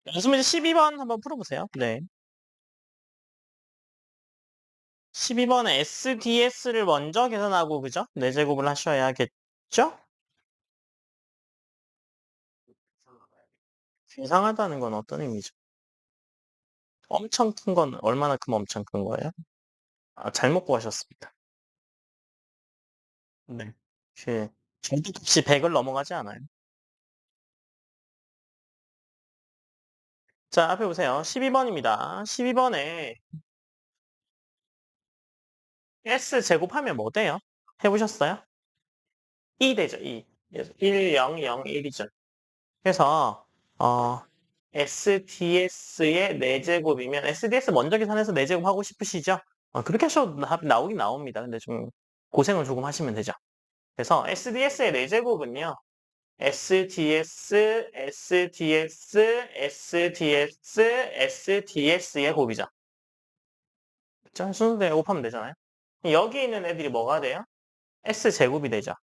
연습 문제 12번 한번 풀어보세요. 네. 12번에 SDS를 먼저 계산하고, 그죠? 4제곱을 하셔야겠죠? 이상하다는 건 어떤 의미죠? 엄청 큰 건 얼마나 크면 엄청 큰 거예요? 아, 잘못 구하셨습니다. 네. 그, 절대값이 100을 넘어가지 않아요. 자, 앞에 보세요. 12번입니다. 12번에 S 제곱하면 뭐 돼요? 해보셨어요? 2 되죠, 2. 그래서 1, 0, 0, 1이죠. 그래서, SDS의 4제곱이면, SDS 먼저 계산해서 4제곱 하고 싶으시죠? 그렇게 하셔도 답이 나오긴 나옵니다. 근데 좀 고생을 조금 하시면 되죠. 그래서 SDS의 4제곱은요, SDS, SDS, SDS, SDS의 곱이죠. 그쵸? 순서대로 곱하면 되잖아요. 여기 있는 애들이 뭐가 돼요? S제곱이 되죠.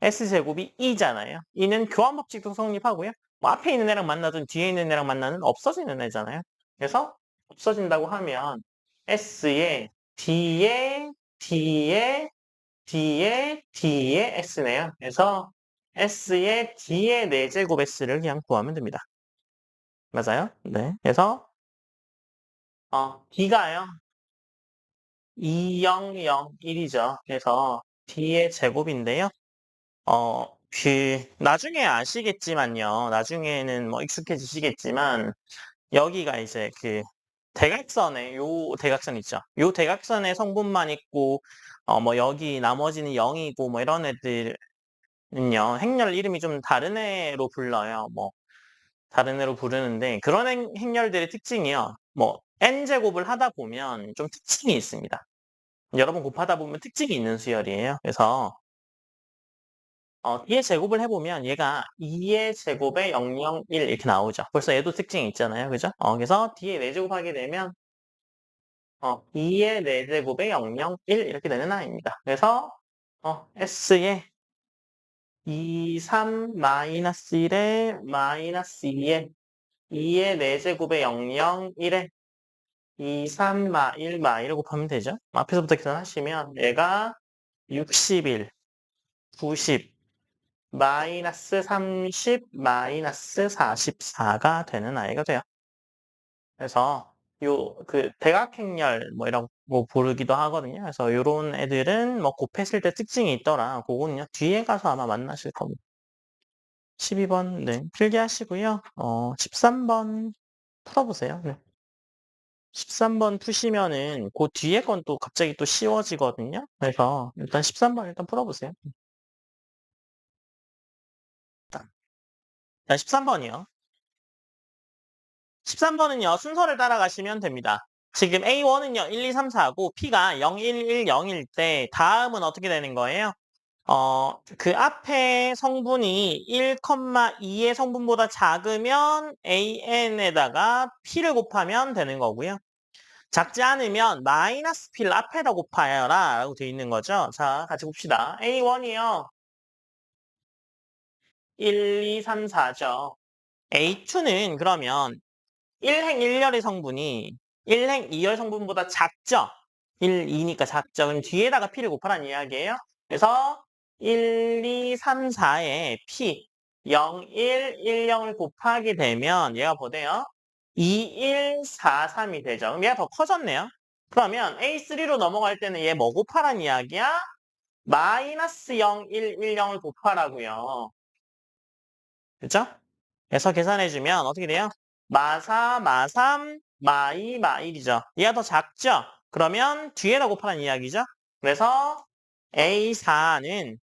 S제곱이 2잖아요. 2는 교환법칙도 성립하고요. 뭐 앞에 있는 애랑 만나든 뒤에 있는 애랑 만나는 없어지는 애잖아요. 그래서 없어진다고 하면 S에 D에 D에 D에 D에 S네요. 그래서 S의 D의 4제곱 S를 그냥 구하면 됩니다. 맞아요? 네. 그래서 D가요. 2, 0, 0, 1이죠. 그래서 D의 제곱인데요. 나중에 아시겠지만요. 나중에는 뭐 익숙해지시겠지만, 여기가 이제 요 대각선 있죠. 요 대각선의 성분만 있고, 뭐 여기 나머지는 0이고, 뭐 이런 애들은요, 행렬 이름이 좀 다른 애로 불러요. 뭐, 다른 애로 부르는데, 그런 행렬들의 특징이요. 뭐, n제곱을 하다 보면 좀 특징이 있습니다. 여러 번 곱하다 보면 특징이 있는 수열이에요. 그래서, 2의 제곱을 해보면 얘가 2의 제곱에 0, 0, 1 이렇게 나오죠. 벌써 얘도 특징이 있잖아요. 그죠? 그래서 뒤에 4제곱 하게 되면 2의 4제곱에 0, 0, 1 이렇게 되는 아이입니다. 그래서 S에 2, 3, 마이너스 1에 마이너스 2에 2의 4제곱에 0, 0, 1에 2, 3, 마 1, 마 1을 곱하면 되죠. 앞에서부터 계산하시면 얘가 61, 90, 마이너스 30, 마이너스 44가 되는 아이가 돼요. 그래서 대각행렬 뭐 이런 거 부르기도 하거든요. 그래서 요런 애들은 뭐 곱했을 때 특징이 있더라. 그거는요. 뒤에 가서 아마 만나실 겁니다. 12번 네, 필기하시고요. 13번 풀어보세요. 네. 13번 푸시면은 그 뒤에 건 또 갑자기 또 쉬워지거든요. 그래서 일단 13번 일단 풀어보세요. 일단 13번이요. 13번은요, 순서를 따라가시면 됩니다. 지금 A1은요, 1, 2, 3, 4고, P가 0, 1, 1, 0일 때, 다음은 어떻게 되는 거예요? 그 앞에 성분이 1,2의 성분보다 작으면 AN에다가 P를 곱하면 되는 거고요. 작지 않으면 마이너스 P를 앞에다 곱하여라 라고 되어 있는 거죠. 자, 같이 봅시다. A1이요. 1, 2, 3, 4죠. A2는 그러면 1행 1열의 성분이 1행 2열 성분보다 작죠? 1, 2니까 작죠? 그럼 뒤에다가 P를 곱하라는 이야기예요. 그래서 1, 2, 3, 4에 P 0, 1, 1, 0을 곱하게 되면 얘가 뭐대요? 2, 1, 4, 3이 되죠. 그럼 얘가 더 커졌네요. 그러면 A3로 넘어갈 때는 얘 뭐 곱하라는 이야기야? 마이너스 0, 1, 1, 0을 곱하라고요. 그죠? 그래서 계산해주면 어떻게 돼요? 마4, 마3, 마2, 마1이죠. 얘가 더 작죠? 그러면 뒤에다 곱하는 이야기죠? 그래서 A4는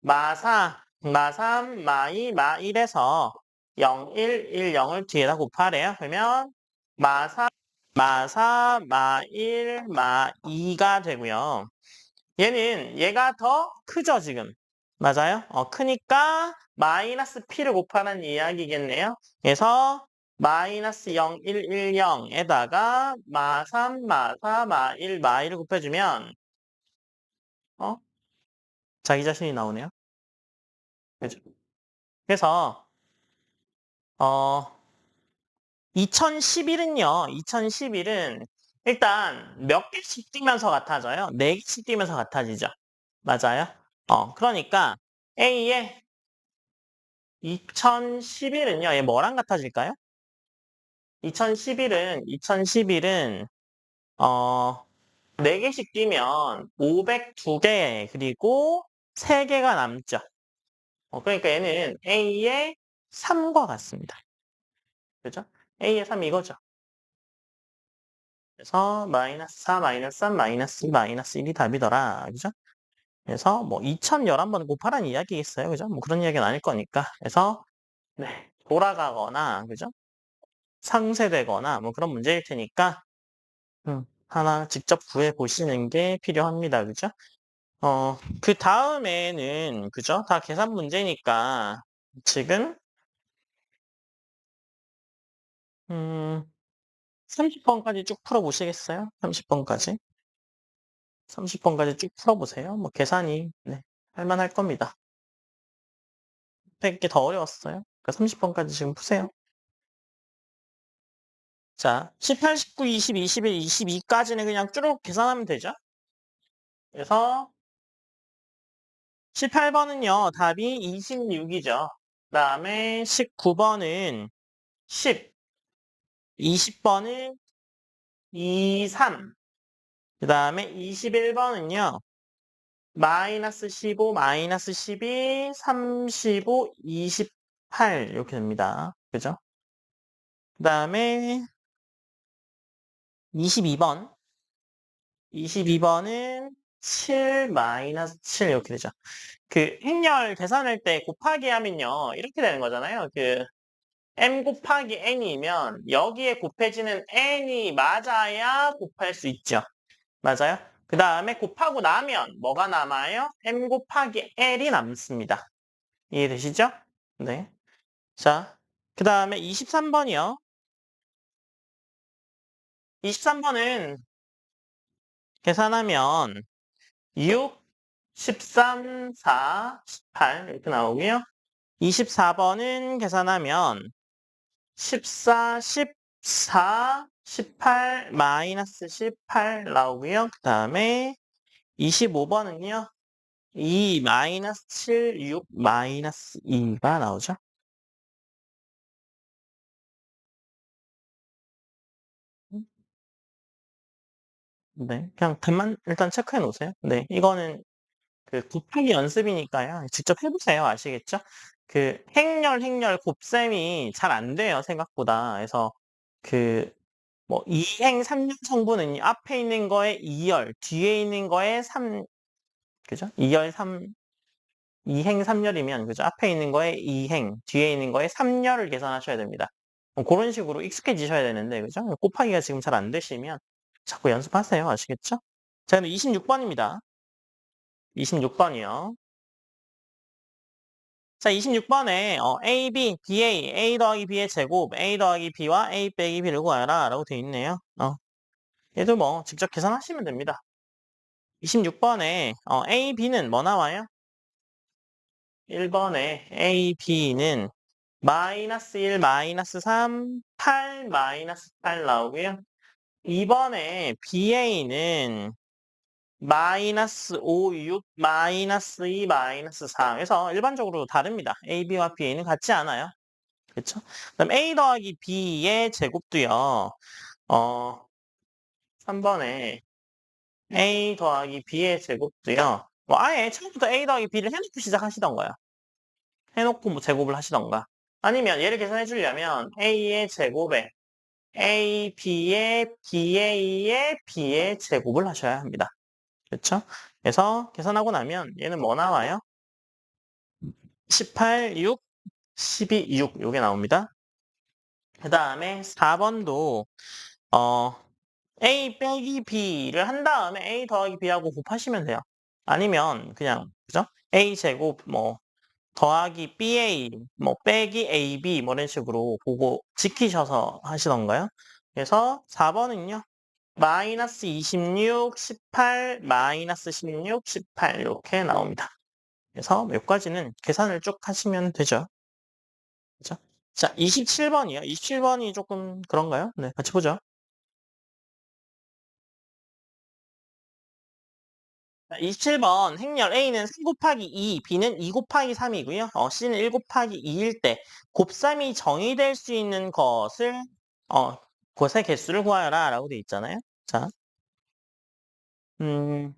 마4, 마3, 마2, 마1에서 0, 1, 1, 0을 뒤에다 곱하래요. 그러면 마4, 마4, 마1, 마2가 되고요. 얘가 더 크죠, 지금? 맞아요? 크니까 마이너스 P를 곱하는 이야기겠네요. 그래서 마이너스 0, 1, 1, 0에다가 마3, 마4, 마1, 마1을 곱해주면 어? 자기 자신이 나오네요. 그죠? 그래서 어 2011은요. 2011은 일단 몇 개씩 뛰면서 같아져요? 4개씩 뛰면서 같아지죠. 맞아요? 그러니까 A의 2011은요. 얘 뭐랑 같아질까요? 2011은 어 4개씩 뛰면 502개 그리고 3개가 남죠. 그러니까 얘는 A의 3과 같습니다. 그죠? A의 3 이거죠. 그래서 마이너스 4, 마이너스 3, 마이너스 2, 마이너스 1이 답이더라. 그죠? 그래서 뭐 2011번 곱하라는 이야기겠어요. 그죠? 뭐 그런 이야기는 아닐 거니까. 그래서 네, 돌아가거나 그죠? 상쇄되거나 뭐 그런 문제일 테니까 하나 직접 구해 보시는 게 필요합니다. 그죠? 그 다음에는 그죠? 다 계산 문제니까 지금 30번까지 쭉 풀어보시겠어요? 30번까지? 30번까지 쭉 풀어보세요. 뭐 계산이 네, 할만할 겁니다. 앞에 게 더 어려웠어요. 그러니까 30번까지 지금 푸세요. 자, 18, 19, 20, 21, 22까지는 그냥 쭉 계산하면 되죠. 그래서 18번은요, 답이 26이죠. 그 다음에 19번은 10, 20번은 23, 그 다음에 21번은요, 마이너스 15, 마이너스 12, 35, 28 이렇게 됩니다. 그죠? 그 다음에 22번. 22번은 7 마이너스 7 이렇게 되죠. 그 행렬 계산할 때 곱하기 하면요. 이렇게 되는 거잖아요. 그 m 곱하기 n이면 여기에 곱해지는 n이 맞아야 곱할 수 있죠. 맞아요? 그 다음에 곱하고 나면 뭐가 남아요? m 곱하기 l이 남습니다. 이해되시죠? 네. 자, 그 다음에 23번이요. 23번은 계산하면 6, 13, 4, 18 이렇게 나오고요. 24번은 계산하면 14, 14, 18, 마이너스 18 나오고요. 그 다음에 25번은요. 2, 마이너스 7, 6, 마이너스 2가 나오죠. 네, 그냥 답만 일단 체크해 놓으세요. 네, 이거는 그 곱하기 연습이니까요. 직접 해보세요. 아시겠죠? 그 행렬 곱셈이 잘 안 돼요. 생각보다. 그래서 그 뭐 2행 3열 성분은 앞에 있는 거에 2열, 뒤에 있는 거에 3, 그죠? 2열 3, 2행 3열이면 그죠? 앞에 있는 거에 2행, 뒤에 있는 거에 3열을 계산하셔야 됩니다. 그런 식으로 익숙해지셔야 되는데 그죠? 곱하기가 지금 잘 안 되시면 자꾸 연습하세요. 아시겠죠? 자, 그럼 26번입니다. 26번이요. 자, 26번에 A, B, BA, A 더하기 B의 제곱, A 더하기 B와 A 빼기 B를 구하라 라고 되어 있네요. 얘도 뭐 직접 계산하시면 됩니다. 26번에 A, B는 뭐 나와요? 1번에 A, B는 마이너스 1, 마이너스 3, 8, 마이너스 8 나오고요. 2번에 BA는 마이너스 5, 6, 마이너스 2, 마이너스 4. 그래서 일반적으로 다릅니다. A, B와 BA는 같지 않아요. 그렇죠? 그럼 A 더하기 B의 제곱도요. 어, 3번에 A 더하기 B의 제곱도요. 뭐 아예 처음부터 A 더하기 B를 해놓고 시작하시던가요. 해놓고 뭐 제곱을 하시던가. 아니면 얘를 계산해 주려면 A의 제곱에 A, B의 BA의 B의 제곱을 하셔야 합니다. 그렇죠? 그래서 계산하고 나면 얘는 뭐 나와요? 18, 6, 12, 6 요게 나옵니다. 그 다음에 4번도 A 빼기 B를 한 다음에 A 더하기 B하고 곱하시면 돼요. 아니면 그냥 그죠? A 제곱 뭐 더하기 BA 뭐 빼기 AB 뭐 이런 식으로 보고 지키셔서 하시던가요? 그래서 4번은요. 마이너스 26, 18, 마이너스 16, 18 이렇게 나옵니다. 그래서 몇 가지는 계산을 쭉 하시면 되죠. 그죠? 자, 27번이요. 27번이 조금 그런가요? 네, 같이 보죠. 자, 27번 행렬 A는 3 곱하기 2, B는 2 곱하기 3이고요. C는 1 곱하기 2일 때 곱셈이 정의될 수 있는 것을 것의 개수를 구하여라 라고 돼 있잖아요. 자, 3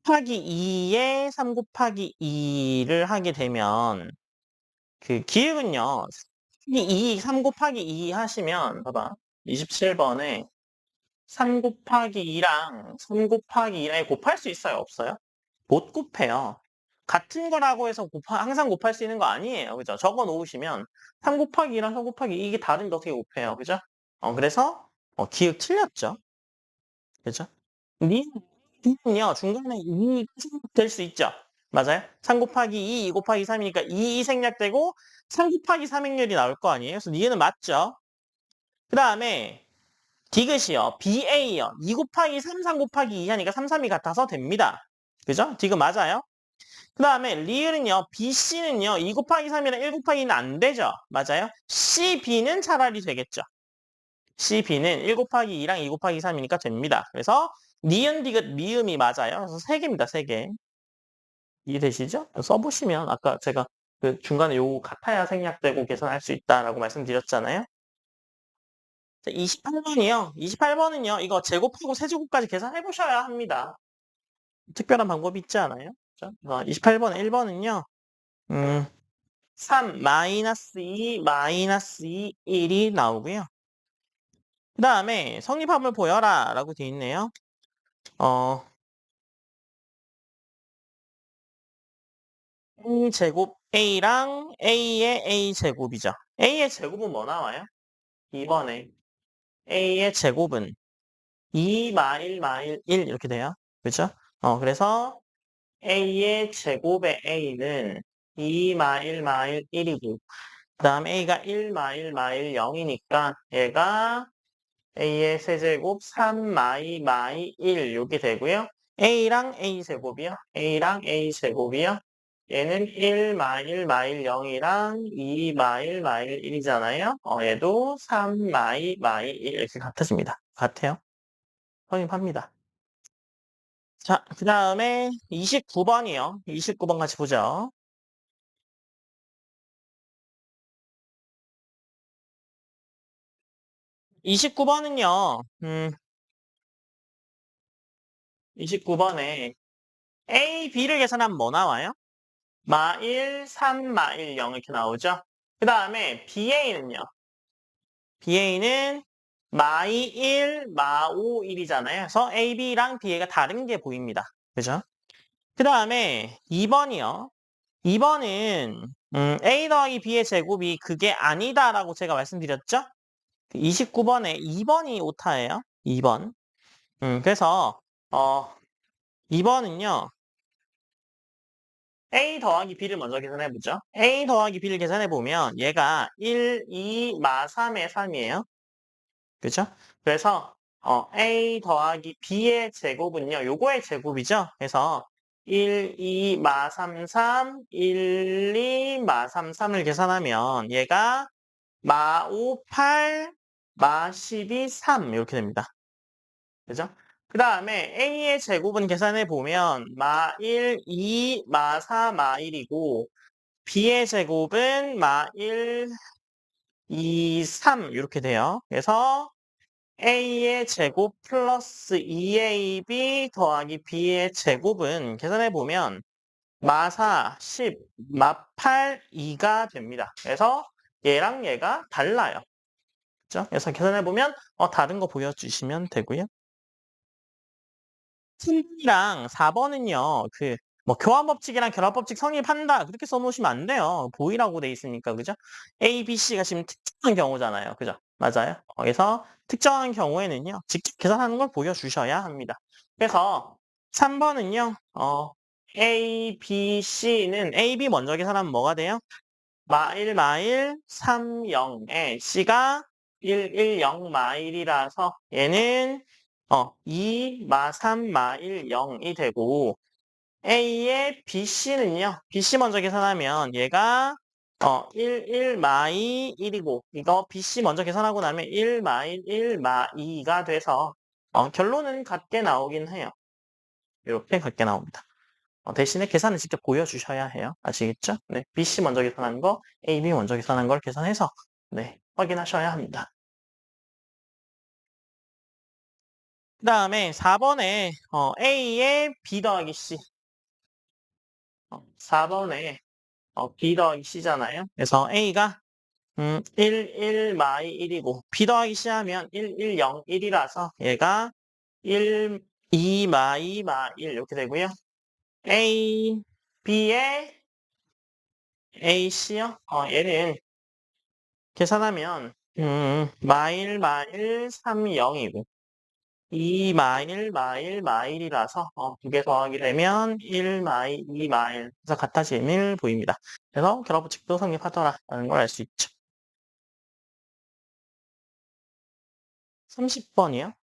곱하기 2에 3 곱하기 2를 하게 되면 그 기억은요. 3 곱하기 2 하시면 봐봐. 27번에 3 곱하기 2랑 3 곱하기 2랑 곱할 수 있어요? 없어요? 못 곱해요. 같은 거라고 해서 항상 곱할 수 있는 거 아니에요. 그죠? 적어 놓으시면 3 곱하기 2랑 3 곱하기 2 이게 다른데 어떻게 곱해요? 그죠? 그래서 기억 틀렸죠. 그죠? 니은요 중간에 2가 생략될 수 있죠. 맞아요? 3 곱하기 2, 2 곱하기 3이니까 2 생략되고 3 곱하기 3 행렬이 나올 거 아니에요? 그래서 니은은 맞죠. 그 다음에 디귿이요. BA요. 2 곱하기 3, 3 곱하기 2 하니까 3, 3이 같아서 됩니다. 그죠? 디귿 맞아요. 그 다음에 리을은요. BC는요. 2 곱하기 3이랑 1 곱하기 2는 안 되죠. 맞아요? CB는 차라리 되겠죠. CB는 1 곱하기 2랑 2 곱하기 3이니까 됩니다. 그래서 니은, 디귿, 미음이 맞아요. 그래서 3개입니다. 3개. 이해되시죠? 써보시면 아까 제가 그 중간에 요거 같아야 생략되고 계산할 수 있다라고 말씀드렸잖아요. 28번이요. 28번은요. 이거 제곱하고 세제곱까지 계산해 보셔야 합니다. 특별한 방법이 있지 않아요? 28번 1번은요. 3 마이너스 2 마이너스 2 1이 나오고요. 그 다음에 성립합을 보여라 라고 되어 있네요. A제곱 A랑 A의 A제곱이죠. A의 제곱은 뭐 나와요? 2번에 A의 제곱은 2 마일 마일 1 이렇게 돼요. 그렇죠? 그래서 A의 제곱의 A는 2 마일 마일 1이고 그 다음 A가 1 마일 마일 0이니까 얘가 A의 세제곱 3 마이 마이 1 이렇게 되고요. A랑 A제곱이요. A랑 A제곱이요. 얘는 1 마일 마일 0이랑 2 마일 마일 1이잖아요. 얘도 3 마이 마이 1 이렇게 같아집니다. 같아요. 성립합니다. 자, 그 다음에 29번이요. 29번 같이 보죠. 29번은요. 29번에 A, B를 계산하면 뭐 나와요? 마1, 3, 마1, 0 이렇게 나오죠? 그 다음에 BA는요. BA는 마이 1, 마5, 1이잖아요. 그래서 A, B랑 BA가 다른 게 보입니다. 그죠? 그 다음에 2번이요. 2번은 A 더하기 B의 제곱이 그게 아니다라고 제가 말씀드렸죠? 29번에 2번이 오타예요. 2번. 그래서 2번은요. A 더하기 B를 먼저 계산해보죠. A 더하기 B를 계산해보면 얘가 1, 2, 마 3의 3이에요. 그죠? 그래서 A 더하기 B의 제곱은요. 요거의 제곱이죠. 그래서 1, 2, 마 3, 3, 1, 2, 마 3, 3을 계산하면 얘가 마 5, 8, 마 12, 3 이렇게 됩니다. 그죠? 그 다음에 A의 제곱은 계산해보면 마 1, 2, 마 4, 마 1이고 B의 제곱은 마 1, 2, 3 이렇게 돼요. 그래서 A의 제곱 플러스 2AB 더하기 B의 제곱은 계산해보면 마 4, 10, 마 8, 2가 됩니다. 그래서 얘랑 얘가 달라요. 그죠? 그래서 계산해보면 다른 거 보여주시면 되고요. 7번이랑 4번은요, 뭐, 교환법칙이랑 결합법칙 성립한다. 그렇게 써놓으시면 안 돼요. 보이라고 돼 있으니까, 그죠? A, B, C가 지금 특정한 경우잖아요. 그죠? 맞아요. 그래서 특정한 경우에는요, 직접 계산하는 걸 보여주셔야 합니다. 그래서 3번은요, A, B, C는 A, B 먼저 계산하면 뭐가 돼요? 마일, 마일, 3, 0에 C가 1, 1, 0, 마일이라서 얘는 2, 마 3, 마 1, 0이 되고 A의 BC는요. BC 먼저 계산하면 얘가 1 마이 1이고 이거 BC 먼저 계산하고 나면 1 마일 1 마이가 돼서 결론은 같게 나오긴 해요. 이렇게 같게 나옵니다. 대신에 계산을 직접 보여주셔야 해요. 아시겠죠? 네, BC 먼저 계산한 거, AB 먼저 계산한 걸 계산해서 네, 확인하셔야 합니다. 그 다음에 4번에 A에 B 더하기 C 4번에 B 더하기 C잖아요. 그래서 A가 1 마이 1이고 B 더하기 C 하면 1 0 1이라서 얘가 1 2 마이 1 이렇게 되고요. A, B에 AC요? 얘는 계산하면 마일 3 0이고 2 마일이라서 두 개 더하게 되면 1 마일, 2 마일 그래서 같아짐을 보입니다. 그래서 결합법칙도 성립하더라라는 걸 알 수 있죠. 30번이요?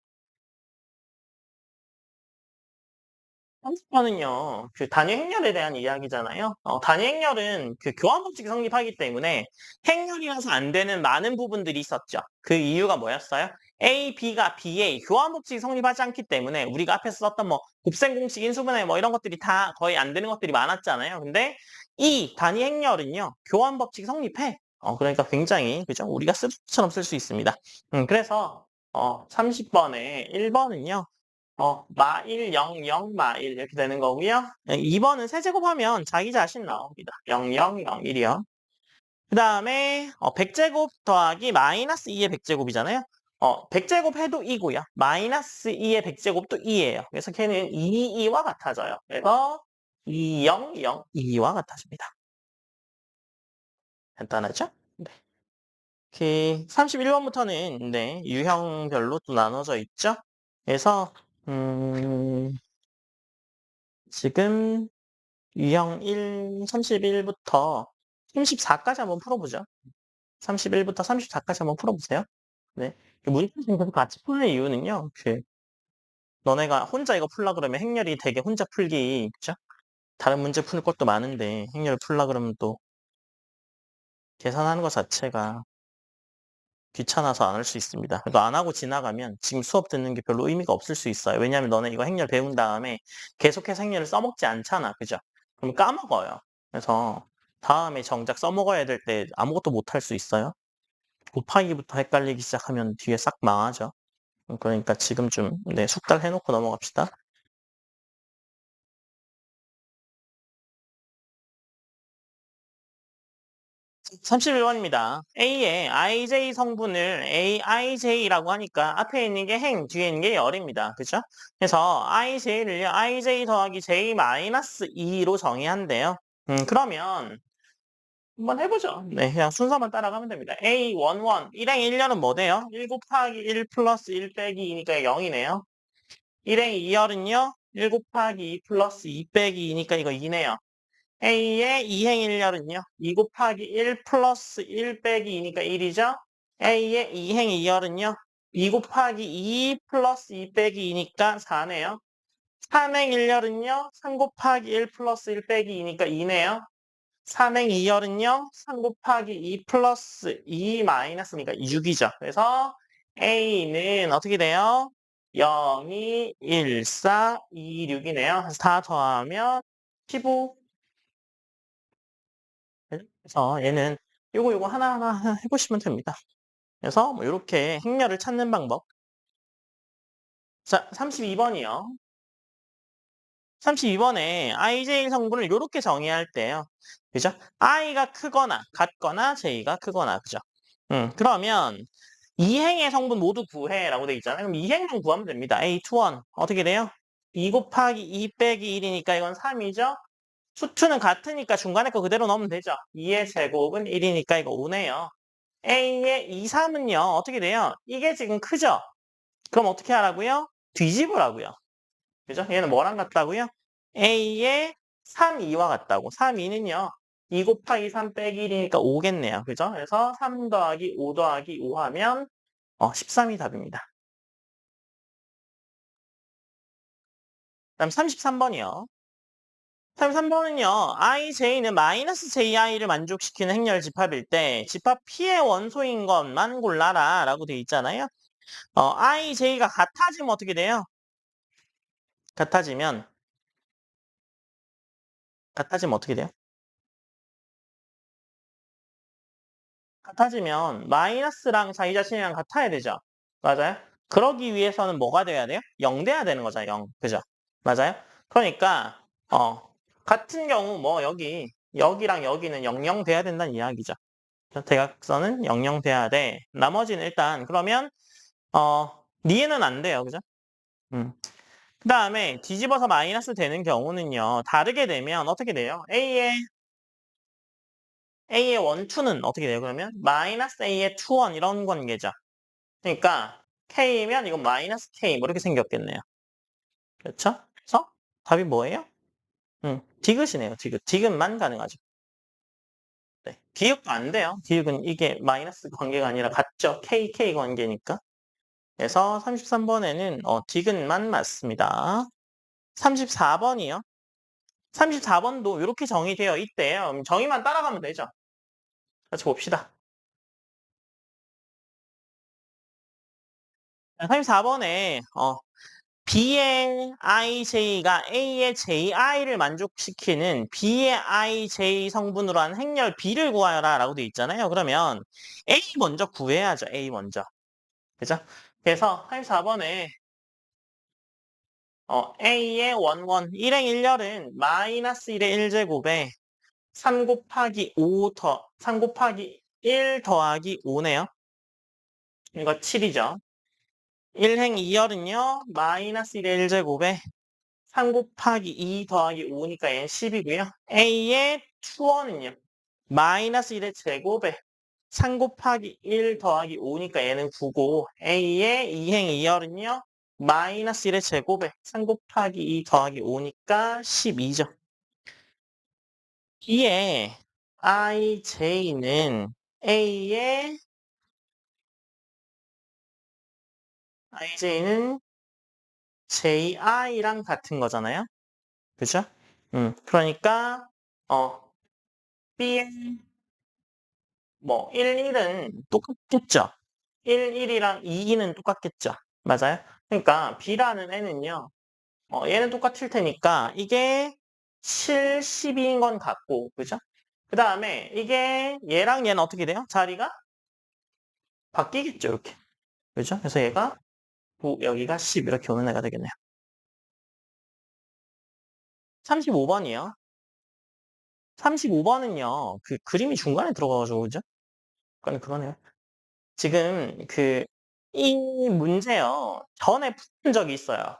30번은요, 그 단위 행렬에 대한 이야기잖아요. 단위 행렬은 그 교환법칙이 성립하기 때문에 행렬이라서 안 되는 많은 부분들이 있었죠. 그 이유가 뭐였어요? A, B가 BA 교환법칙이 성립하지 않기 때문에 우리가 앞에서 썼던 뭐 곱셈공식, 인수분해 뭐 이런 것들이 다 거의 안 되는 것들이 많았잖아요. 근데 이 단위 행렬은요, 교환법칙이 성립해. 그러니까 굉장히 그죠? 우리가 습처럼 쓸 수 있습니다. 그래서 30번에 1번은요. 마일, 0, 0, 마일 이렇게 되는 거고요. 2번은 세제곱하면 자기 자신 나옵니다. 0, 0, 0, 1이요. 그 다음에 100제곱 더하기 마이너스 2의 100제곱이잖아요. 100제곱 해도 2고요. 마이너스 2의 100제곱도 2예요. 그래서 걔는 2, 2와 같아져요. 그래서 2, 0, 0, 2와 같아집니다. 간단하죠? 네. 31번부터는 네, 유형별로 또 나눠져 있죠. 그래서 지금 유형 1, 31부터 34까지 한번 풀어보죠. 31부터 34까지 한번 풀어보세요. 네. 문제를 계속 같이 푸는 이유는요. 너네가 혼자 이거 풀라 그러면 행렬이 되게 혼자 풀기, 그죠? 다른 문제 푸는 것도 많은데 행렬 풀라 그러면 또 계산하는 것 자체가 귀찮아서 안 할 수 있습니다. 그래도 안 하고 지나가면 지금 수업 듣는 게 별로 의미가 없을 수 있어요. 왜냐하면 너네 이거 행렬 배운 다음에 계속해서 행렬을 써먹지 않잖아. 그죠? 그럼 까먹어요. 그래서 다음에 정작 써먹어야 될 때 아무것도 못 할 수 있어요. 곱하기부터 헷갈리기 시작하면 뒤에 싹 망하죠. 그러니까 지금 좀 네, 숙달 해놓고 넘어갑시다. 31번입니다. A의 IJ 성분을 AIJ라고 하니까 앞에 있는 게 행, 뒤에 있는 게 열입니다. 그죠? 그래서 IJ를요, IJ 더하기 J 마이너스 2로 정의한대요. 그러면 한번 해보죠. 네, 그냥 순서만 따라가면 됩니다. A11, 1행 1열은 뭐 돼요? 1 곱하기 1 플러스 1 빼기 2니까 0이네요. 1행 2열은요, 1 곱하기 2 플러스 2 빼기 2니까 이거 2네요. A의 2행 1열은요. 2 곱하기 1 플러스 1 빼기 2니까 1이죠. A의 2행 2열은요. 2 곱하기 2 플러스 2 빼기 2니까 4네요. 3행 1열은요. 3 곱하기 1 플러스 1 빼기 2니까 2네요. 3행 2열은요. 3 곱하기 2 플러스 2 마이너스니까 6이죠. 그래서 A는 어떻게 돼요? 0, 2, 1, 4, 2, 6이네요. 그래서 다 더하면 15. 그래서 얘는 요거 하나하나 해보시면 됩니다. 그래서 뭐 이렇게 행렬을 찾는 방법. 자, 32번이요. 32번에 IJ 성분을 이렇게 정의할 때요. 그죠? I가 크거나 같거나 J가 크거나 그죠? 그러면 이행의 성분 모두 구해라고 돼 있잖아요. 그럼 이행만 구하면 됩니다. A21 어떻게 돼요? 2 곱하기 2 빼기 1이니까 이건 3이죠? 수투는 같으니까 중간에 거 그대로 넣으면 되죠. 2의 제곱은 1이니까 이거 5네요. A의 2, 3은요. 어떻게 돼요? 이게 지금 크죠? 그럼 어떻게 하라고요? 뒤집으라고요. 그죠? 얘는 뭐랑 같다고요? A의 3, 2와 같다고. 3, 2는요. 2 곱하기 3 빼기 1이니까 5겠네요. 그죠? 그래서 3 더하기 5 더하기 5 하면 13이 답입니다. 그다음 33번이요. 33번은요. ij는 마이너스 ji를 만족시키는 행렬 집합일 때 집합 P의 원소인 것만 골라라 라고 돼 있잖아요. ij가 같아지면 어떻게 돼요? 같아지면 어떻게 돼요? 같아지면 마이너스랑 자기 자신이랑 같아야 되죠. 맞아요? 그러기 위해서는 뭐가 돼야 돼요? 0 돼야 되는 거죠, 0. 그죠? 맞아요? 그러니까 같은 경우 뭐 여기랑 여기는 00 돼야 된다는 이야기죠. 대각선은 00 돼야 돼. 나머지는 일단 그러면 니에는 안 돼요. 그죠? 그다음에 뒤집어서 마이너스 되는 경우는요. 다르게 되면 어떻게 돼요? A의 원투는 어떻게 돼요? 그러면 마이너스 A의 투원 이런 관계죠. 그러니까 K면 이건 마이너스 K 뭐 이렇게 생겼겠네요. 그렇죠? 그래서 답이 뭐예요? 디귿이네요. 디귿. 디귿만 가능하죠. 네. 디귿도 안 돼요. 디귿은 이게 마이너스 관계가 아니라 같죠. KK 관계니까. 그래서 33번에는 디귿만 맞습니다. 34번이요. 34번도 이렇게 정의되어 있대요. 그럼 정의만 따라가면 되죠. 같이 봅시다. 34번에 B의 IJ가 A의 JI를 만족시키는 B의 IJ 성분으로 한 행렬 B를 구하여라 라고 돼 있잖아요. 그러면 A 먼저 구해야죠. A 먼저. 그죠? 그래서 34번에 A의 원원 1행 1열은 마이너스 1의 1제곱에 3 곱하기 3 곱하기 1 더하기 5네요. 이거 7이죠. 1행 2열은요. 마이너스 1의 1제곱에 3 곱하기 2 더하기 5니까 얘는 10이고요. A의 투원은요. 마이너스 1의 제곱에 3 곱하기 1 더하기 5니까 얘는 9고 A의 2행 2열은요. 마이너스 1의 제곱에 3 곱하기 2 더하기 5니까 12죠. B의 IJ는 A의 IJ는 JI랑 같은 거잖아요. 그죠? 그러니까 B의 1, 1은 똑같겠죠. 1, 1이랑 2, 2는 똑같겠죠. 맞아요? 그러니까 B라는 애는요. 얘는 똑같을 테니까 이게 7, 12인 건 같고, 그죠? 그 다음에 이게 얘랑 얘는 어떻게 돼요? 자리가 바뀌겠죠, 이렇게. 그죠? 그래서 얘가 9, 여기가 10 이렇게 오는 애가 되겠네요. 35번이요. 35번은요. 그 그림이 중간에 들어가가지고, 그죠? 약간 그러네요. 지금 이 문제요. 전에 푼 적이 있어요.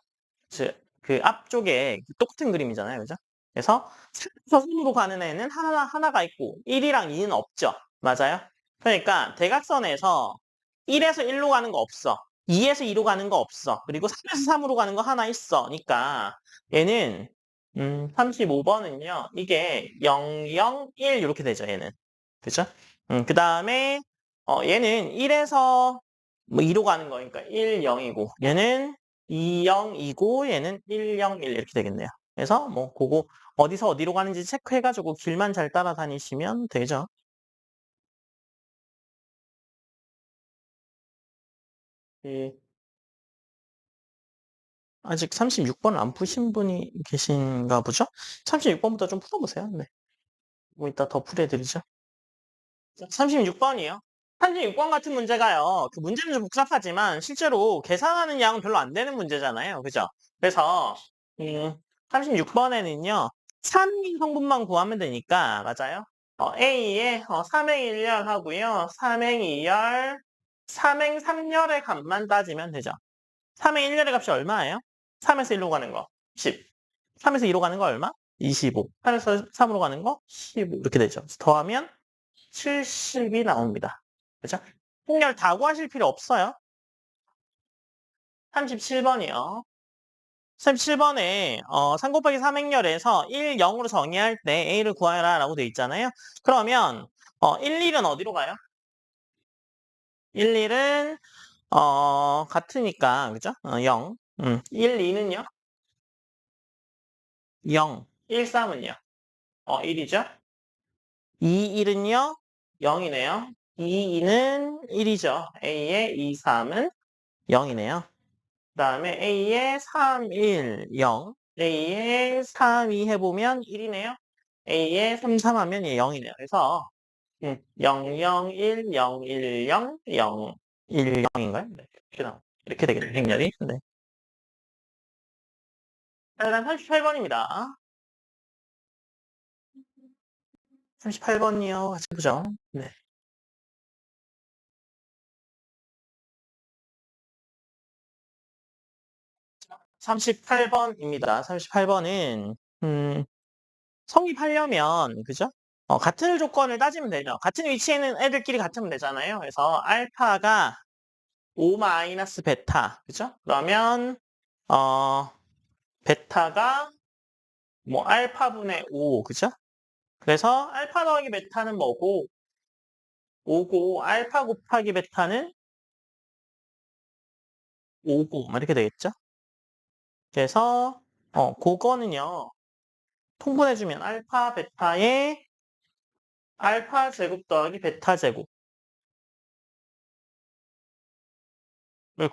그 앞쪽에 똑같은 그림이잖아요. 그죠? 그래서 3에서 3으로 가는 애는 하나가 있고 1이랑 2는 없죠. 맞아요? 그러니까 대각선에서 1에서 1로 가는 거 없어. 2에서 2로 가는 거 없어. 그리고 3에서 3으로 가는 거 하나 있어. 그러니까 얘는 35번은요. 이게 0, 0, 1 이렇게 되죠. 얘는. 그죠? 그 다음에 얘는 1에서 2로 가는 거니까 1, 0이고 얘는 2, 0이고 얘는 1, 0, 1 이렇게 되겠네요. 그래서 그거 어디서 어디로 가는지 체크해가지고 길만 잘 따라다니시면 되죠. 예. 아직 36번을 안 푸신 분이 계신가 보죠? 36번부터 좀 풀어보세요. 네. 이따 더 풀어드리죠. 36번이요. 36번 같은 문제가요. 그 문제는 좀 복잡하지만 실제로 계산하는 양은 별로 안 되는 문제잖아요. 그죠? 그래서 36번에는요. 3인 성분만 구하면 되니까 맞아요? A에 3행 1열 하고요. 3행 2열, 3행 3열의 값만 따지면 되죠. 3행 1열의 값이 얼마예요? 3에서 1로 가는 거 10. 3에서 2로 가는 거 얼마? 25. 8에서 3으로 가는 거 15. 이렇게 되죠. 더하면 70이 나옵니다. 그죠? 행렬 다 구하실 필요 없어요. 37번이요. 37번에 3 곱하기 3 행렬에서 1, 0으로 정의할 때 A를 구하여라 라고 돼 있잖아요. 그러면 1, 1은 어디로 가요? 1, 1은 같으니까 그죠? 0. 1, 2는요? 0. 1, 3은요? 1이죠? 2, 1은요? 0이네요. 2, 2는 1이죠. A의 2, 3은 0이네요. 그 다음에 A의 3, 1, 0. A의 3, 2 해보면 1이네요. A의 3, 3 하면 0이네요. 그래서 0, 0, 1, 0, 1, 0, 0, 1, 0인가요? 네. 이렇게 되겠네요. 행렬이. 네. 자, 일단 38번입니다. 38번이요. 같이 보죠. 네. 38번입니다. 38번은 성립하려면 그죠? 같은 조건을 따지면 되죠. 같은 위치에 있는 애들끼리 같으면 되잖아요. 그래서 알파가 5 마이너스 베타 그죠? 그러면 베타가 뭐 알파분의 5 그죠? 그래서 알파 더하기 베타는 뭐고 5고 알파 곱하기 베타는 5고 뭐 이렇게 되겠죠? 그래서 그거는요. 통분해주면 알파 베타의 알파 제곱 더하기 베타 제곱을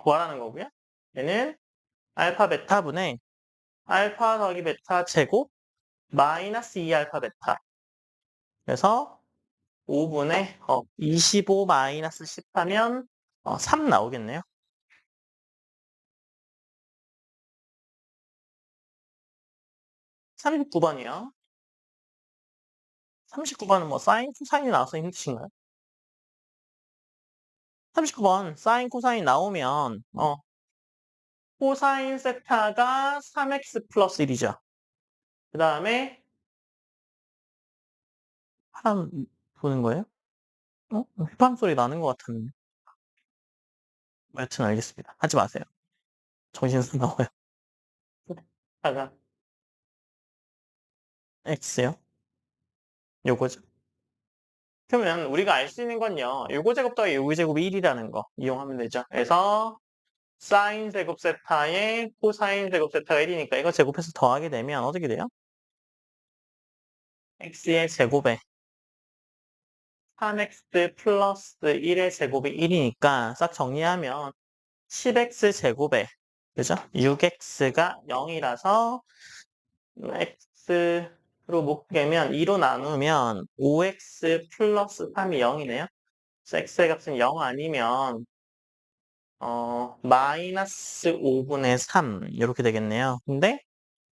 구하라는 거고요. 얘는 알파 베타분의 알파 더하기 베타 제곱 마이너스 2 알파 베타. 그래서 5분의 25 마이너스 10 하면 3 나오겠네요. 39번이요. 39번은 뭐 사인, 코사인이 나와서 힘드신가요? 39번 사인, 코사인 나오면 코사인 세타가 3x 플러스 1이죠. 그 다음에 사람 보는 거예요? 휘파람 소리 나는 것 같았는데. 여튼 알겠습니다. 하지 마세요. 정신 사나워요. 하가 x요? 요거죠. 그러면 우리가 알 수 있는 건요. 요거 제곱 더하기 요거 제곱이 1이라는 거 이용하면 되죠. 그래서 사인 제곱 세타에 코사인 제곱 세타가 1이니까 이거 제곱해서 더하게 되면 어떻게 돼요? x의 제곱에 3x 플러스 1의 제곱이 1이니까 싹 정리하면 10x 제곱에 그죠? 6x가 0이라서 x로 묶으면 2로 나누면 5x 플러스 3이 0이네요. 그래서 x의 값은 0 아니면 마이너스 5분의 3 이렇게 되겠네요. 근데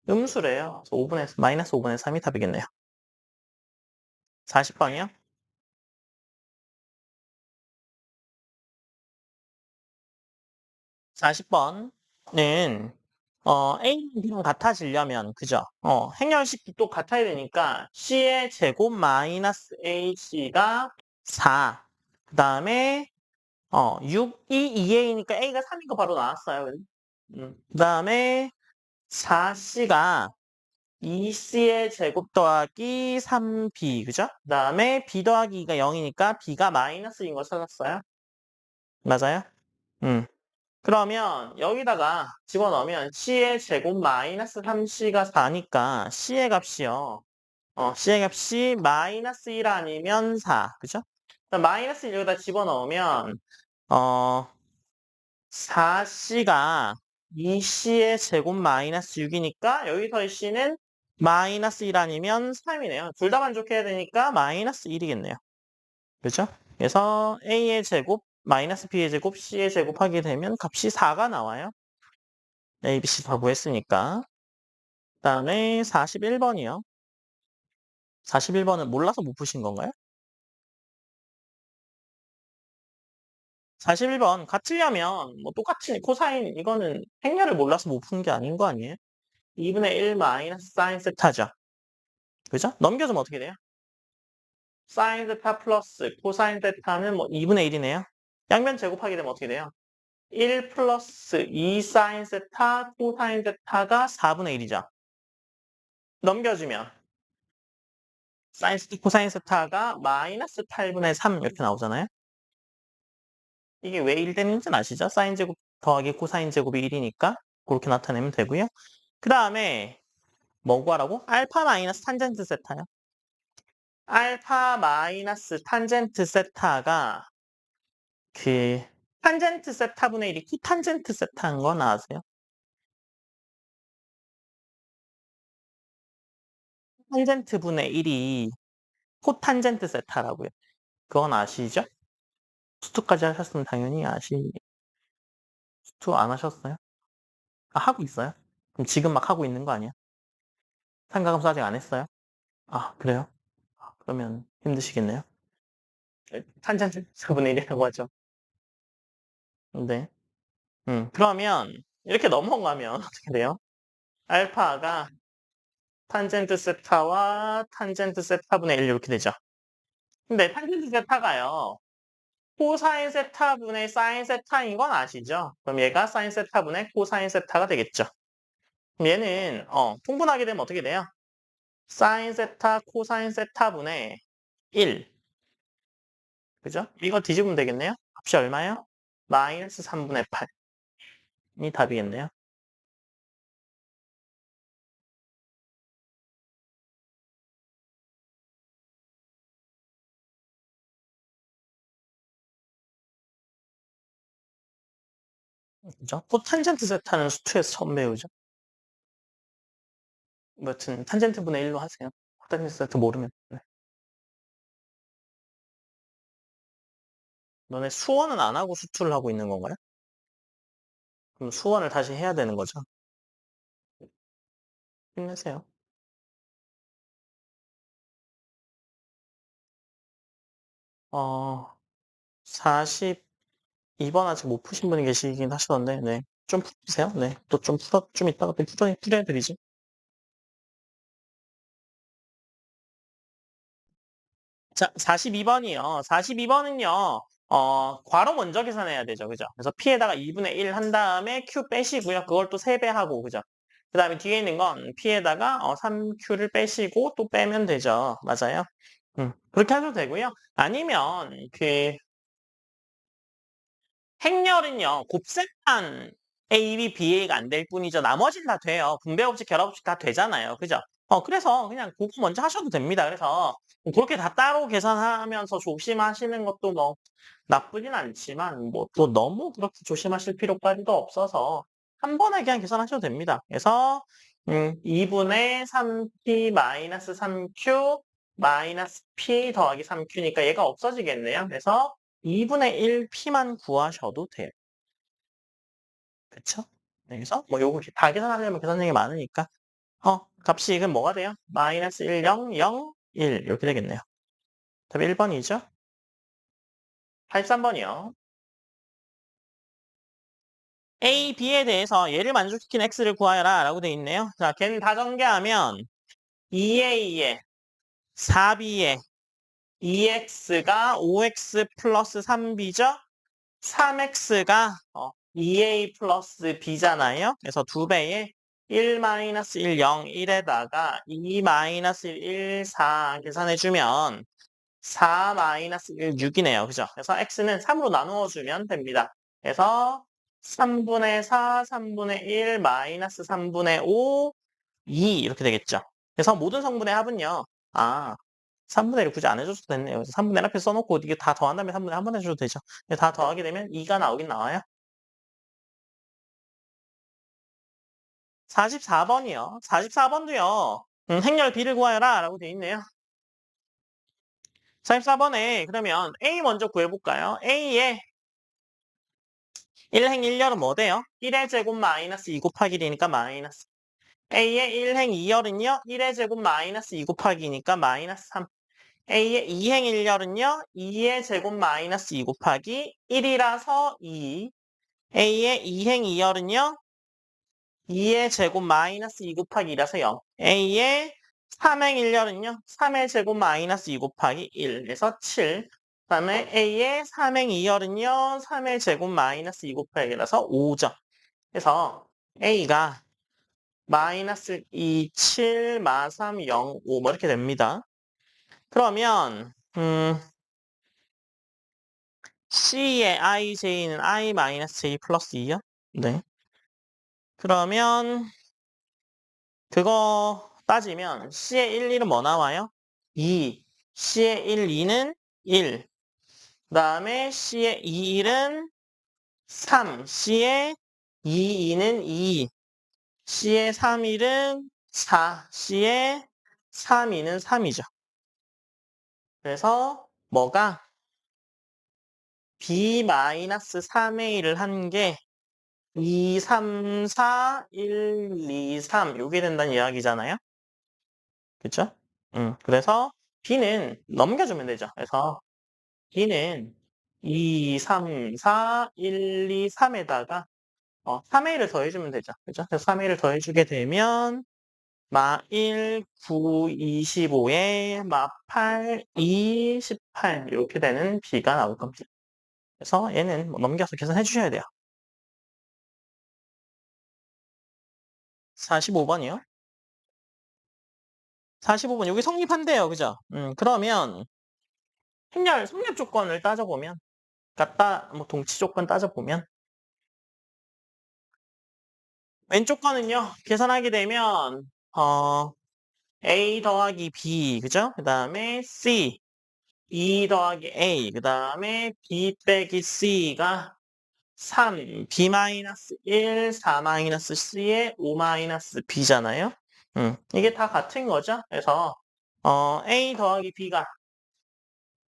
음수래요. 그래서 마이너스 5분의 3이 답이겠네요. 40번이요? 40번은 A랑 B랑 같아지려면 그죠? 행렬식이 또 같아야 되니까 C의 제곱 마이너스 AC가 4. 그 다음에 6이 2A니까 A가 3인 거 바로 나왔어요. 그 다음에 4C가 2C의 제곱 더하기 3B 그죠? 그 다음에 B 더하기 2가 0이니까 B가 마이너스인 거 찾았어요. 맞아요? 음. 그러면 여기다가 집어넣으면 C의 제곱 마이너스 3C가 4니까 C의 값이요. C의 값이 마이너스 1 아니면 4. 그죠? 마이너스 1 여기다 집어넣으면 4C가 2C의 제곱 마이너스 6이니까 여기서의 C는 마이너스 1 아니면 3이네요. 둘 다 만족해야 되니까 마이너스 1이겠네요. 그렇죠? 그래서 A의 제곱 마이너스 B의 제곱 C의 제곱 하게 되면 값이 4가 나와요. A, B, C 다 구했으니까. 그 다음에 41번이요. 41번은 몰라서 못 푸신 건가요? 41번 같으려면 뭐 똑같이 코사인 이거는 행렬을 몰라서 못 푼 게 아닌 거 아니에요? 2분의 1 마이너스 사인 세타죠. 그죠? 넘겨주면 어떻게 돼요? 사인 세타 플러스 코사인 세타는 뭐 2분의 1이네요. 양변 제곱하게 되면 어떻게 돼요? 1 플러스 2 사인 세타 코사인 세타가 4분의 1이죠. 넘겨주면 사인 세타 코사인 세타가 마이너스 8분의 3 이렇게 나오잖아요. 이게 왜 1 되는지는 아시죠? 사인 제곱 더하기 코사인 제곱이 1이니까 그렇게 나타내면 되고요. 그 다음에 뭐 구하라고? 알파 마이너스 탄젠트 세타요. 알파 마이너스 탄젠트 세타가 그 탄젠트 세타분의 1이 코탄젠트 세타인 건 아세요? 탄젠트 분의 1이 코탄젠트 세타라고요. 그건 아시죠? 수투까지 하셨으면 당연히 수투 안 하셨어요? 아, 하고 있어요? 그럼 지금 막 하고 있는 거 아니야? 삼각함수 아직 안 했어요? 아, 그래요? 아, 그러면 힘드시겠네요? 탄젠트 분의 1이라고 하죠. 네. 그러면 이렇게 넘어가면 어떻게 돼요? 알파가 탄젠트 세타와 탄젠트 세타분의 1 이렇게 되죠. 근데 탄젠트 세타가요. 코사인 세타분의 사인 세타인 건 아시죠? 그럼 얘가 사인 세타분의 코사인 세타가 되겠죠. 그럼 얘는 통분하게 되면 어떻게 돼요? 사인 세타 코사인 세타분의 1. 그죠? 이거 뒤집으면 되겠네요. 값이 얼마예요? 마이너스 3분의 8이 답이겠네요. 그죠? 코탄젠트 세타는 수투에서 처음 배우죠. 뭐 여튼 탄젠트 분의 1로 하세요. 코탄젠트 세타 모르면. 네. 너네 수원은 안 하고 수투를 하고 있는 건가요? 그럼 수원을 다시 해야 되는 거죠. 힘내세요. 42번 아직 못 푸신 분이 계시긴 하시던데, 네. 좀 푸세요. 네. 또 좀 이따가 또 풀어드리죠. 자, 42번이요. 42번은요, 괄호 먼저 계산해야 되죠. 그죠? 그래서 P에다가 2분의 1 한 다음에 Q 빼시고요. 그걸 또 3배 하고, 그죠? 그 다음에 뒤에 있는 건 P에다가 3Q를 빼시고 또 빼면 되죠. 맞아요? 그렇게 하셔도 되고요. 아니면 행렬은요, 곱셈만 A, B, BA가 안 될 뿐이죠. 나머지는 다 돼요. 분배 법칙, 결합 법칙 다 되잖아요. 그죠? 그래서 그냥 그거 먼저 하셔도 됩니다. 그래서 그렇게 다 따로 계산하면서 조심하시는 것도 뭐 나쁘진 않지만 뭐 또 너무 그렇게 조심하실 필요까지도 없어서 한 번에 그냥 계산하셔도 됩니다. 그래서 2분의 3p 마이너스 3q 마이너스 p 더하기 3q니까 얘가 없어지겠네요. 그래서 2분의 1p만 구하셔도 돼요. 그쵸? 네, 그래서 뭐 요거 다 계산하려면 계산량이 많으니까 값이 그럼 뭐가 돼요? 마이너스 1, 0, 0, 1 이렇게 되겠네요. 답이 1번이죠? 83번이요. A, B에 대해서 얘를 만족시킨 X를 구하여라 라고 돼 있네요. 자, 걔는 다 전개하면 2A에 4B에 2X가 5X 플러스 3B죠? 3X가 2A 플러스 B잖아요. 그래서 2배에 1 마이너스 1, 0, 1에다가 2 마이너스 1, 4 계산해주면 4 마이너스 1, 6이네요. 그죠? 그래서 X는 3으로 나누어주면 됩니다. 그래서 3분의 4, 3분의 1, 마이너스 3분의 5, 2 이렇게 되겠죠. 그래서 모든 성분의 합은요. 3분의 1을 굳이 안 해줘도 됐네요. 그래서 3분의 1 앞에 써놓고 이게 다 더한 다음에 3분의 1 한 번 해줘도 되죠. 다 더하게 되면 2가 나오긴 나와요. 44번이요. 44번도요. 행렬 B를 구하여라 라고 돼 있네요. 44번에 그러면 A 먼저 구해볼까요? A의 1행 1열은 뭐 돼요? 1의 제곱 마이너스 2 곱하기 1이니까 마이너스. A의 1행 2열은요? 1의 제곱 마이너스 2 곱하기니까 마이너스 3. A의 2행 1열은요? 2의 제곱 마이너스 2 곱하기 1이라서 2. A의 2행 2열은요? 2의 제곱 마이너스 2 곱하기 2라서 0. A의 3행 1열은요? 3의 제곱 마이너스 2 곱하기 1. 그래서 7. 그 다음에 A의 3행 2열은요? 3의 제곱 마이너스 2 곱하기 1이라서 5죠. 그래서 A가 마이너스 2, 7, 마 3, 0, 5 뭐 이렇게 됩니다. 그러면 C의 IJ는 I-J 플러스 2요? 네. 그러면 그거 따지면 C의 1, 1은 뭐 나와요? 2. C의 1, 2는 1. 그 다음에 C의 2, 1은 3. C의 2, 2는 2. C의 3, 1은 4. C의 3, 2는 3이죠. 그래서 뭐가 B-3의 1을 한 게 2, 3, 4, 1, 2, 3 요게 된다는 이야기잖아요. 그쵸? 그래서 B는 넘겨주면 되죠. 그래서 B는 2, 3, 4, 1, 2, 3에다가 3의 1을 더해주면 되죠. 그죠? 그래서 3의 1을 더해주게 되면 마 1, 9, 25에 마 8, 2, 18 이렇게 되는 B가 나올 겁니다. 그래서 얘는 뭐 넘겨서 계산해 주셔야 돼요. 45번이요? 45번 여기 성립한대요. 그죠? 그러면 행렬 성립 조건을 따져보면 같다 뭐 동치 조건 따져보면 왼쪽 거는요. 계산하게 되면 A 더하기 B 그죠? 그 다음에 C 2 더하기 A 그 다음에 B 빼기 C가 3 B-1 4-C에 5-B잖아요. 이게 다 같은 거죠. 그래서 A 더하기 B가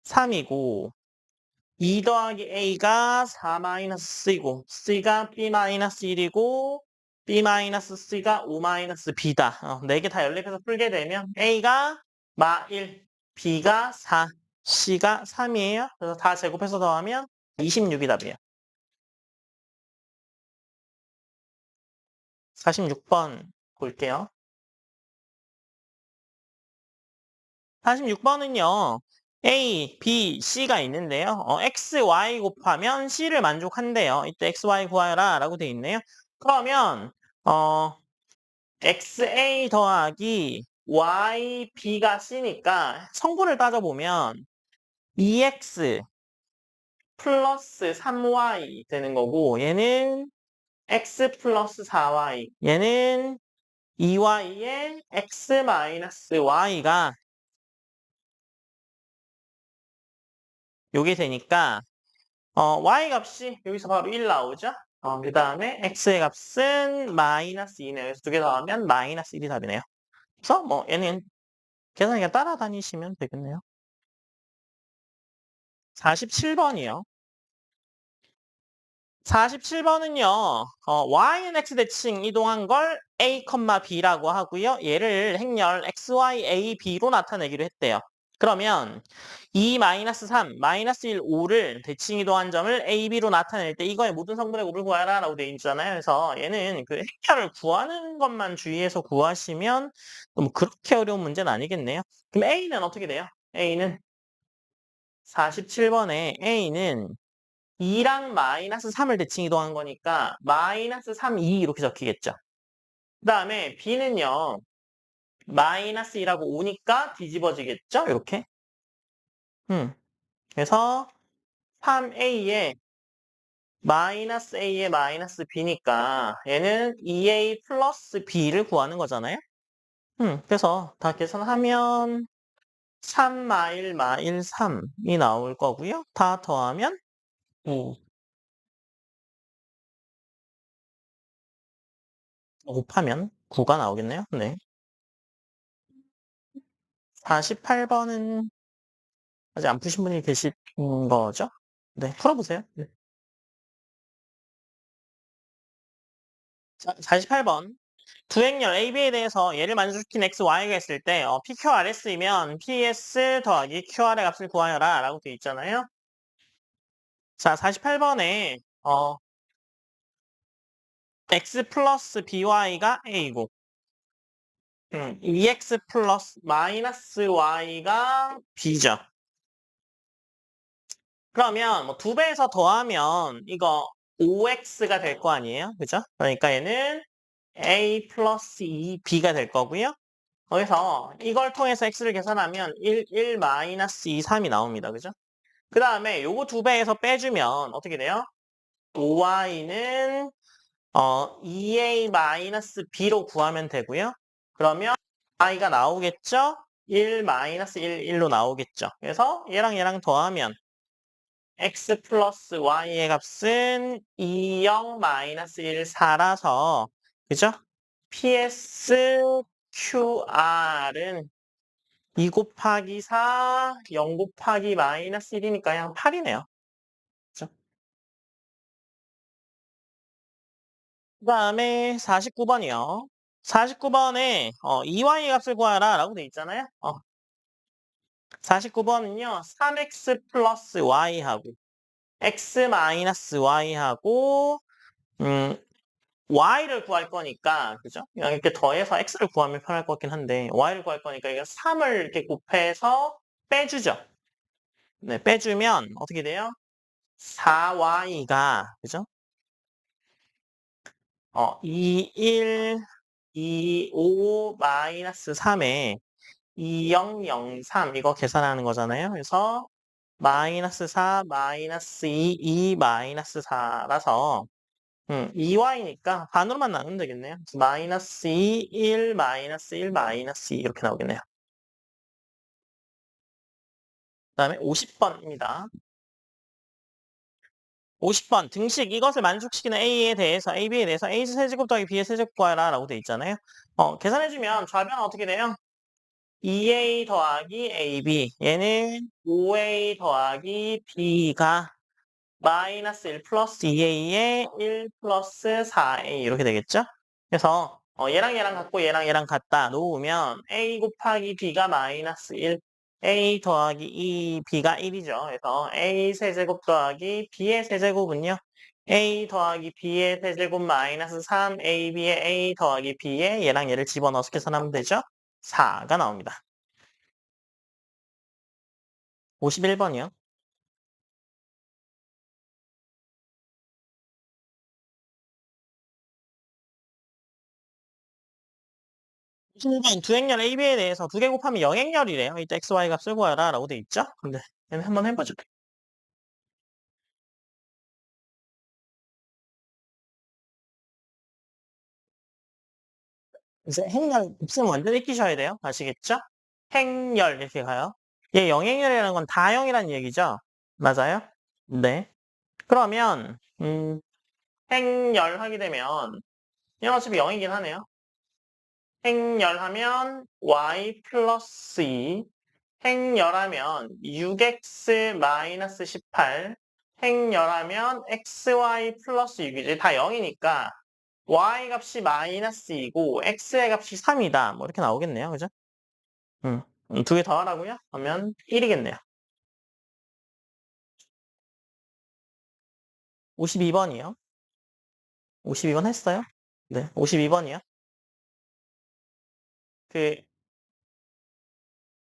3이고 2 더하기 A가 4-C이고 C가 B-1이고 B-C가 5-B다. 4개 다 연립해서 풀게 되면 A가 마1, B가 4, C가 3이에요. 그래서 다 제곱해서 더하면 26이 답이에요. 46번 볼게요. 46번은요. A, B, C가 있는데요. X, Y 곱하면 C를 만족한대요. 이때 X, Y 구하여라 라고 돼 있네요. 그러면 XA 더하기 YB가 C니까 성분을 따져보면 2X 플러스 3Y 되는 거고 얘는 X 플러스 4Y 얘는 2Y에 X 마이너스 Y가 요게 되니까 Y 값이 여기서 바로 1 나오죠? 그 다음에 X의 값은 마이너스 2네요. 그래서 두 개 더하면 마이너스 1이 답이네요. 그래서 뭐 얘는 계산 그냥 따라다니시면 되겠네요. 47번이요. 47번은요. Y는 X 대칭 이동한 걸 A, B라고 하고요. 얘를 행렬 XY, A, B로 나타내기로 했대요. 그러면 2-3, -1, 5를 대칭 이동한 점을 A, B로 나타낼 때 이거의 모든 성분의 곱을 구하라 라고 되어 있잖아요. 그래서 얘는 그 행렬을 구하는 것만 주의해서 구하시면 뭐 그렇게 어려운 문제는 아니겠네요. 그럼 A는 어떻게 돼요? A는 47번에 A는 2랑 마이너스 3을 대칭 이동한 거니까 마이너스 3, 2 이렇게 적히겠죠. 그 다음에 B는요. 마이너스 2라고 오니까 뒤집어지겠죠? 이렇게. 그래서 3A에 마이너스 A에 마이너스 B니까 얘는 2A 플러스 B를 구하는 거잖아요. 그래서 다 계산하면 3 마일 마일 3이 나올 거고요. 다 더하면 5. 곱하면 9가 나오겠네요. 네. 48번은 아직 안 푸신 분이 계신 거죠? 네, 풀어보세요. 네. 자, 48번. 두 행렬 AB에 대해서 얘를 만족시킨 X, Y가 있을 때 PQRS이면 PS 더하기 QR의 값을 구하여라 라고 되어 있잖아요. 자, 48번에 X 플러스 BY가 A고 2X 플러스 마이너스 Y가 B죠. 그러면 뭐 2배에서 더하면 이거 5X가 될 거 아니에요? 그죠? 그러니까 얘는 A 플러스 2B가 될 거고요. 거기서 이걸 통해서 X를 계산하면 1 마이너스 2, 3이 나옵니다. 그죠? 그 다음에 요거 2배에서 빼주면 어떻게 돼요? 5Y는 2A 마이너스 B로 구하면 되고요. 그러면 y가 나오겠죠? 1 마이너스 1, 1로 나오겠죠. 그래서 얘랑 더하면 x 플러스 y의 값은 2, 0 마이너스 1, 4라서 그죠? PSQR은 2 곱하기 4, 0 곱하기 마이너스 1이니까 그냥 8이네요. 그죠? 그 다음에 49번이요. 49번에 2y 값을 구하라 라고 돼 있잖아요. 49번은요. 3x 플러스 y하고 x 마이너스 y하고 y를 구할 거니까 그죠? 그냥 이렇게 더해서 x를 구하면 편할 것 같긴 한데 y를 구할 거니까 이거 3을 이렇게 곱해서 빼주죠. 네, 빼주면 어떻게 돼요? 4y가 그죠? 2, 1, 2, 5 마이너스 3에 2, 0, 0, 3 이거 계산하는 거잖아요. 그래서 마이너스 4, 마이너스 2, 2 마이너스 4라서 2y니까 반으로만 나누면 되겠네요. 그래서 마이너스 2, 1, 마이너스 1, 마이너스 2 이렇게 나오겠네요. 그 다음에 50번입니다. 50번 등식 이것을 만족시키는 A에 대해서 AB에 대해서 A 세제곱 더하기 B의 세제곱 구하라 라고 돼 있잖아요. 계산해주면 좌변은 어떻게 돼요? 2A 더하기 AB 얘는 5A 더하기 B가 마이너스 1 플러스 2A에 1 플러스 4A 이렇게 되겠죠? 그래서 얘랑 같고 얘랑 같다 놓으면 A 곱하기 B가 마이너스 1 A 더하기 2B가 1이죠. 그래서 A 세제곱 더하기 B의 세제곱은요. A 더하기 B의 세제곱 마이너스 3AB의 A 더하기 B에 얘랑 얘를 집어넣어서 계산하면 되죠. 4가 나옵니다. 51번이요. 신번 두행렬 AB에 대해서 두 개 곱하면 영행렬이래요. 이때 XY 값을 구하라 라고 돼 있죠? 근데 얘는 한번 해보죠. 이제 행렬 곱셈 완전 익히셔야 돼요. 아시겠죠? 행렬 이렇게 가요. 얘 영행렬이라는 건 다형이라는 얘기죠? 맞아요? 네. 그러면 행렬 하게 되면 얘는 어차피 0이긴 하네요. 행렬하면 y 플러스 2 행렬하면 6x 마이너스 18 행렬하면 xy 플러스 6이지. 다 0이니까 y 값이 마이너스 2고 x의 값이 3이다. 뭐 이렇게 나오겠네요. 그죠? 두 개 더하라고요? 그러면 1이겠네요. 52번이요. 52번 했어요? 네, 52번이요. 그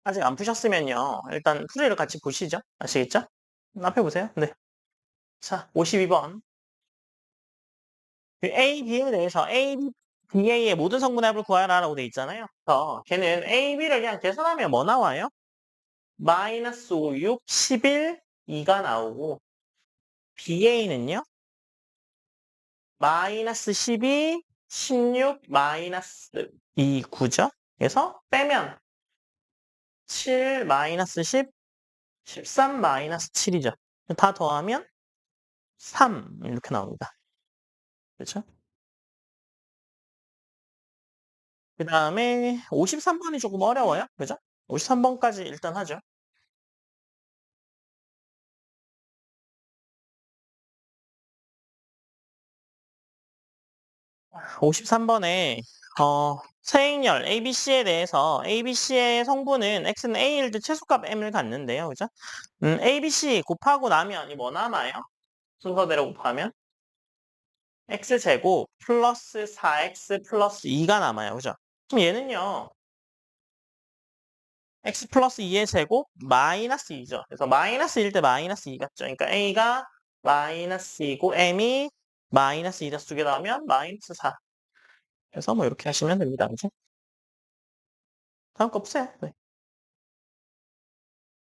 아직 안 푸셨으면요. 일단 풀이를 같이 보시죠. 아시겠죠? 앞에 보세요. 네. 자, 52번. 그 A, B에 대해서 A, BA의 모든 성분의 합을 구하라라고 돼 있잖아요. 그래서 걔는 A, B를 그냥 계산하면 뭐 나와요? 마이너스 5, 6, 11, 2가 나오고 BA는요? 마이너스 12, 16, 마이너스 2, 9죠? 그래서 빼면 7, 마이너스 10, 13, 마이너스 7이죠. 다 더하면 3 이렇게 나옵니다. 그렇죠? 그 다음에 53번이 조금 어려워요. 그죠? 53번까지 일단 하죠. 53번에 세행렬 ABC에 대해서 ABC의 성분은 X는 A일 때 최소값 M을 갖는데요. 그죠? ABC 곱하고 나면 이 뭐 남아요? 순서대로 곱하면 X제곱 플러스 4X 플러스 2가 남아요. 그죠? 그럼 얘는요. X 플러스 2의 제곱 마이너스 2죠. 그래서 마이너스 1때 마이너스 2 같죠. 그러니까 A가 마이너스 2고 M이 마이너스 2 두 개 나오면 마이너스 4. 그래서 뭐 이렇게 하시면 됩니다. 그죠? 다음 거 보세요. 네.